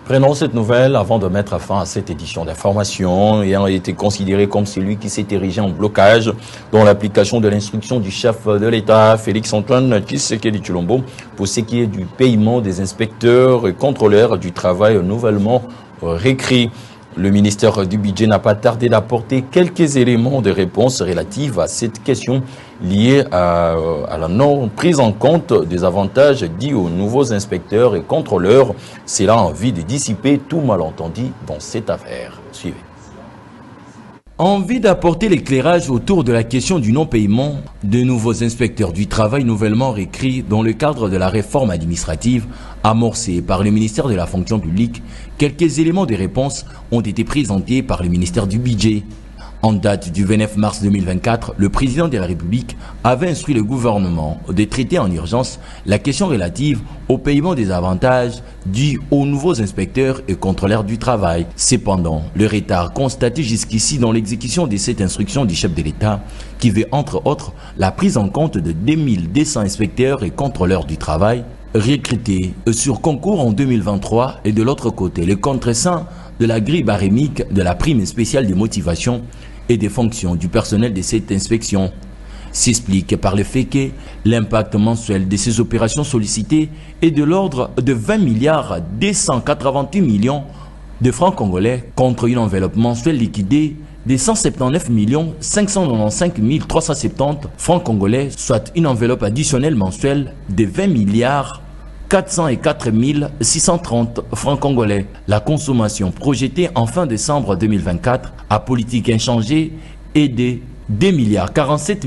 Prenons cette nouvelle avant de mettre fin à cette édition d'information ayant été considéré comme celui qui s'est érigé en blocage dans l'application de l'instruction du chef de l'État, Félix-Antoine Tshisekedi Tshilombo, pour ce qui est du paiement des inspecteurs et contrôleurs du travail nouvellement réécrit. Le ministère du Budget n'a pas tardé d'apporter quelques éléments de réponse relatifs à cette question liée à la non prise en compte des avantages dits aux nouveaux inspecteurs et contrôleurs. C'est là en vue de dissiper tout malentendu dans cette affaire. Suivez. Envie d'apporter l'éclairage autour de la question du non-paiement de nouveaux inspecteurs du travail nouvellement réécrits dans le cadre de la réforme administrative amorcée par le ministère de la fonction publique, quelques éléments de réponse ont été présentés par le ministère du Budget. En date du 29 mars 2024, le président de la République avait instruit le gouvernement de traiter en urgence la question relative au paiement des avantages dus aux nouveaux inspecteurs et contrôleurs du travail. Cependant, le retard constaté jusqu'ici dans l'exécution de cette instruction du chef de l'État, qui veut entre autres la prise en compte de 2200 inspecteurs et contrôleurs du travail recrutés sur concours en 2023 et de l'autre côté, le contreseing de la grille barémique de la prime spéciale de motivation et des fonctions du personnel de cette inspection s'explique par le fait que l'impact mensuel de ces opérations sollicitées est de l'ordre de 20 milliards 288 millions de francs congolais contre une enveloppe mensuelle liquidée de 179 595 370 francs congolais, soit une enveloppe additionnelle mensuelle de 20 milliards 404 630 francs congolais. La consommation projetée en fin décembre 2024 à politique inchangée est de 2 milliards 47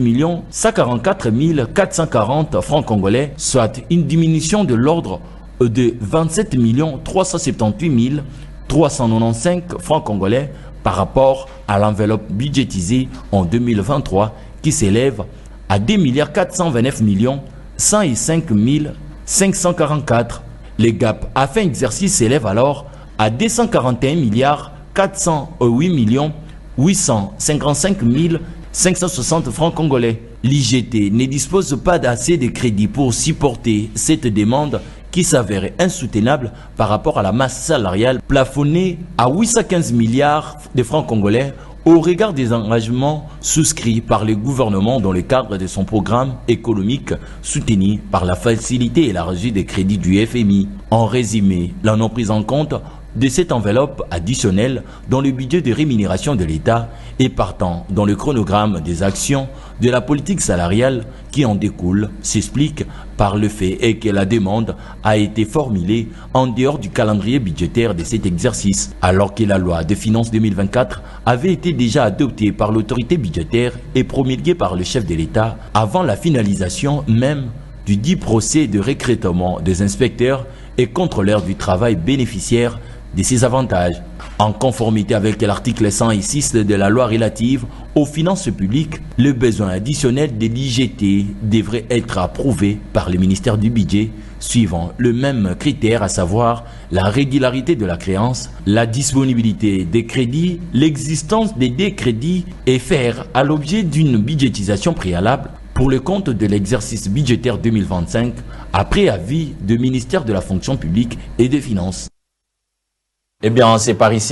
144 440 francs congolais, soit une diminution de l'ordre de 27 378 395 francs congolais par rapport à l'enveloppe budgétisée en 2023 qui s'élève à 2 milliards 429 105 544. Les gap à fin exercice s'élève alors à 241 milliards 408 855 560 francs congolais. L'IGT ne dispose pas d'assez de crédits pour supporter cette demande qui s'avérait insoutenable par rapport à la masse salariale plafonnée à 815 milliards de francs congolais au regard des engagements souscrits par le gouvernement dans le cadre de son programme économique soutenu par la facilité élargie des crédits du FMI. En résumé, la non prise en compte de cette enveloppe additionnelle dans le budget de rémunération de l'État et partant dans le chronogramme des actions de la politique salariale qui en découle s'explique par le fait que la demande a été formulée en dehors du calendrier budgétaire de cet exercice, alors que la loi de finances 2024 avait été déjà adoptée par l'autorité budgétaire et promulguée par le chef de l'État avant la finalisation même du dit procès de recrutement des inspecteurs et contrôleurs du travail bénéficiaires de ces avantages. En conformité avec l'article 106 de la loi relative aux finances publiques, le besoin additionnel de l'IGT devrait être approuvé par le ministère du Budget suivant le même critère, à savoir la régularité de la créance, la disponibilité des crédits, l'existence des décrédits et faire à l'objet d'une budgétisation préalable pour le compte de l'exercice budgétaire 2025 après avis du ministère de la fonction publique et des finances. Eh bien, c'est par ici